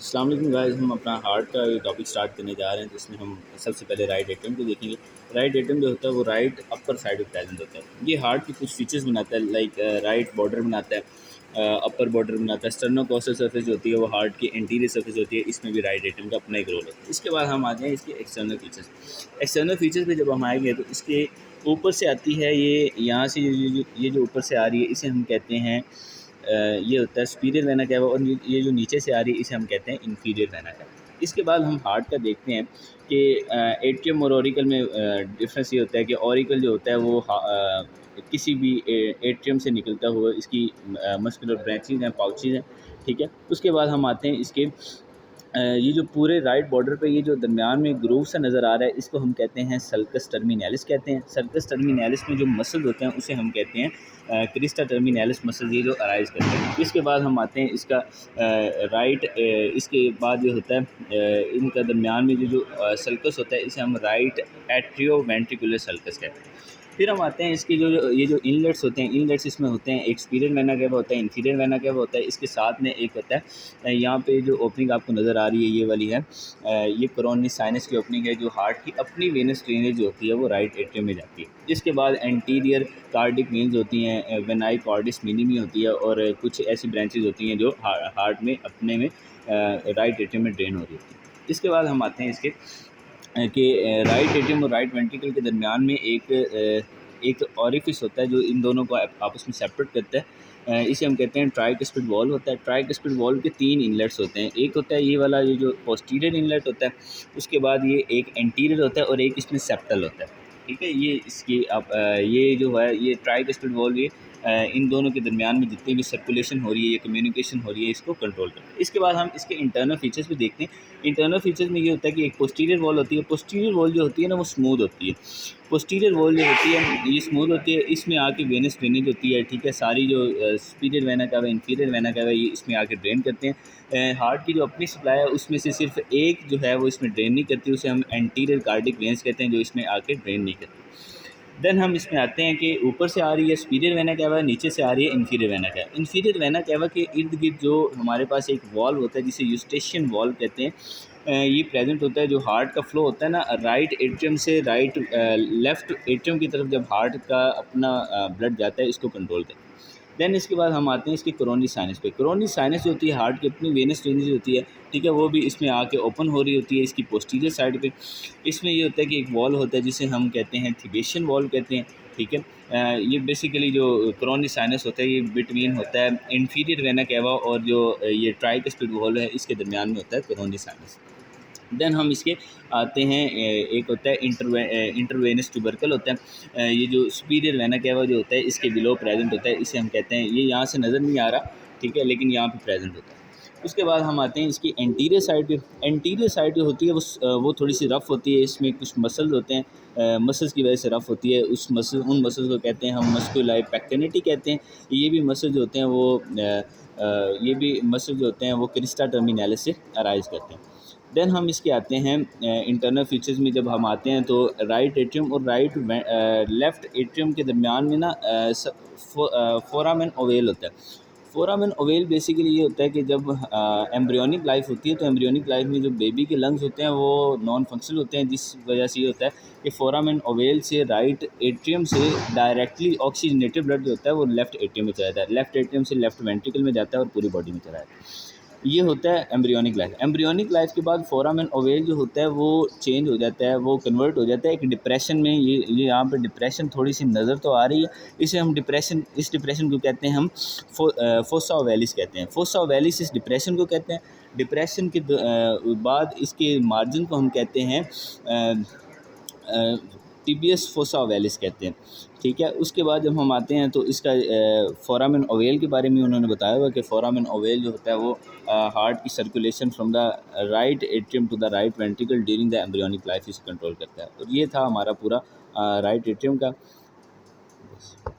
अस्सलाम वालेकुम गाइस, हम अपना हार्ट का ये टॉपिक स्टार्ट करने जा रहे हैं जिसमें हम सबसे पहले राइट एट्रियम को देखेंगे। राइट एट्रियम जो होता है वो राइट अपर साइड में प्रेजेंट होता है। ये हार्ट के कुछ फीचर्स बनाता है, लाइक राइट बॉर्डर बनाता है, अपर बॉर्डर बनाता है। स्टर्नोकॉस्टल सर्फेस जो होती है वो हार्ट की एंटीरियर सर्फेस होती है, इसमें भी राइट एट्रियम का अपना एक रोल है। इसके बाद हम आते हैं इसके एक्सटर्नल फीचर्स। एक्सटर्नल फीचर्स पे जब हम आएंगे तो इसके ऊपर से आती है ये, यहाँ से ये जो ऊपर से आ रही है इसे हम कहते हैं ये होता है सुपीरियर वेना कैवा, और ये जो नीचे से आ रही है इसे हम कहते हैं इंफीरियर वेना कैवा। इसके बाद हम हार्ट का देखते हैं कि एट्रियम और ऑरिकल में डिफरेंस ये होता है कि ऑरिकल जो होता है वो किसी भी एट्रियम से निकलता हुआ इसकी मस्कुलर ब्रांचेज हैं, पाउचेज हैं, ठीक है। उसके बाद हम आते हैं इसके ये जो पूरे राइट बॉर्डर पे ये जो दरमियान में ग्रूव सा नज़र आ रहा है इसको हम कहते हैं सल्कस टर्मिनैलिस कहते हैं। सल्कस टर्मिनैलिस में जो मसल्स होते हैं उसे हम कहते हैं क्रिस्टा टर्मिनैलिस मसल्स, ये जो अराइज करते हैं। इसके बाद हम आते हैं इसका इसके बाद ये होता है इनका दरमियान में जो सल्कस होता है इसे हम राइट एट्रियो वेंट्रिकुलर सल्कस कहते हैं। फिर हम आते हैं इसके ये जो इनलेट्स होते हैं, इनलेट्स इसमें होते हैं एक सुपीरियर वेना कैवा होता है, इंफीरियर वेना कैवा होता है। इसके साथ में एक होता है यहाँ पे जो ओपनिंग आपको नज़र आ रही है ये वाली है, ये कोरोनरी साइनस की ओपनिंग है जो हार्ट की अपनी वेनस ड्रेनेज जो होती है वो राइट एट्रियम में जाती है। इसके बाद एंटीरियर कार्डिक वेन्स होती हैं, वेनाई कॉर्डिस मिनिमी होती है, और कुछ ऐसी ब्रांचेज होती हैं जो हार्ट में अपने में राइट एट्रियम में ड्रेन हो रही होती है। इसके बाद हम आते हैं इसके कि राइट एट्रियम और राइट वेंट्रिकल के दरमियान में एक ऑरिफिस होता है जो इन दोनों को आपस में सेपरेट करता है। इसे हम कहते हैं ट्राइकस्पिड वॉल्व होता है। ट्राइकस्पिड वॉल्व के 3 इनलेट्स होते हैं। एक होता है ये वाला, ये जो पोस्टीरियर इनलेट होता है, उसके बाद ये एक एंटीरियर होता है और एक इसमें सेप्टल होता है, ठीक है। ये इसकी आप ये जो है ये ट्राइकस्पिड वॉल्व ये इन दोनों के दरमियान में जितनी भी सर्कुलेशन हो रही है या कम्युनिकेशन हो रही है इसको कंट्रोल करते हैं। इसके बाद हम इसके इंटरनल फीचर्स भी देखते हैं। इंटरनल फीचर्स में ये होता है कि एक पोस्टीरियर वॉल होती है। पोस्टीरियर वॉल जो होती है ना वो स्मूथ होती है। पोस्टीरियर वॉल जो होती है ये स्मूथ होती है, इसमें आके वेनस ड्रेनेज होती है, ठीक है। सारी जो superior vena cava, inferior vena cava, ये इसमें आके ड्रेन करते हैं। हार्ट की जो अपनी सप्लाई है उसमें से सिर्फ एक जो है वो इसमें ड्रेन नहीं करती, उसे हम एंटीरियर कार्डिक वेन्स कहते हैं जो इसमें आके ड्रेन नहीं करती। देन हम इसमें आते हैं कि ऊपर से आ रही है सुपीरियर वेना कैवा, नीचे से आ रही है inferior vena cava. Inferior vena cava के इर्द गिर्द जो हमारे पास एक वॉल्व होता है जिसे यूस्टेशियन वॉल्व कहते हैं, ये प्रेजेंट होता है। जो हार्ट का फ्लो होता है ना राइट एट्रियम से लेफ़्ट एट्रियम की तरफ, जब हार्ट का अपना ब्लड जाता है इसको कंट्रोल करता है। देन इसके बाद हम आते हैं इसकी कोरोनरी साइनस पे। कोरोनरी साइनस जो होती है हार्ट की अपनी वेनस ड्रेनेज होती है, ठीक है, वो भी इसमें आके ओपन हो रही होती है इसकी पोस्टीरियर साइड पे। इसमें ये होता है कि एक वॉल होता है जिसे हम कहते हैं थिबेशियन वॉल कहते हैं, ठीक है। ये बेसिकली जो कोरोनरी साइनस होता है ये बिटवीन होता है इंफीरियर वेना कैवा और जो ये ट्राइकस्पिड वॉल है इसके दरमियान में होता है कोरोनरी साइनस। देन हम इसके आते हैं एक होता है इंटरवेनस ट्यूबरकल होता है। ये जो सुपीरियर वेना कैवा जो होता है इसके बिलो प्रेजेंट होता है, इसे हम कहते हैं, ये यहाँ से नज़र नहीं आ रहा, ठीक है, लेकिन यहाँ पे प्रेजेंट होता है। उसके बाद हम आते हैं इसकी एंटीरियर साइड पे। एंटीरियर साइड जो होती है वो थोड़ी सी रफ़ होती है। इसमें कुछ मसल्स होते हैं, मसल्स की वजह से रफ़ होती है। उन मसल्स को कहते हैं हम मस्कुलाई पैक्टिनिटी कहते हैं। ये भी मसल जो होते हैं वो ये भी मसल जो होते हैं वो क्रिस्टा टर्मिनैलिस से अराइज करते हैं। देन हम इसके आते हैं इंटरनल फीचर्स में। जब हम आते हैं तो राइट एट्रियम और लेफ़्ट एट्रियम के दरमियान में ना फोरामेन ओवेल होता है। फोरामेन ओवेल बेसिकली ये होता है कि जब एम्ब्रियोनिक लाइफ होती है तो एम्ब्रियोनिक लाइफ में जो बेबी के लंग्स होते हैं वो नॉन फंक्शनल होते हैं, जिस वजह से ये होता है कि फोरामेन ओवेल से राइट एट्रियम से डायरेक्टली ऑक्सीजनेटेड ब्लड जो होता है वो लेफ़्ट एट्रियम में चला जाता है, लेफ़्ट एट्रियम से लेफ़्ट वेंट्रिकल में जाता है और पूरी बॉडी में चला जाता है। ये होता है एम्ब्रियोनिक लाइफ। एम्ब्रियोनिक लाइफ के बाद फोरामेन ओवेल जो होता है वो चेंज हो जाता है, वो कन्वर्ट हो जाता है एक डिप्रेशन में। ये यहाँ पे डिप्रेशन थोड़ी सी नज़र तो आ रही है, इसे हम इस डिप्रेशन को कहते हैं हम फोसा ओवेलिस कहते हैं। फोसा ओवेलिस इस डिप्रेशन को कहते हैं। डिप्रेशन के बाद इसके मार्जिन को हम कहते हैं टिबियस फोसा ओवेलिस कहते हैं, ठीक है। उसके बाद जब हम आते हैं तो इसका फोरामेन ओवेल के बारे में उन्होंने बताया हुआ कि फोरामेन ओवेल जो होता है वो हार्ट की circulation from the right atrium to the right ventricle during the embryonic life इसे कंट्रोल करता है। और ये था हमारा पूरा राइट एट्रियम का।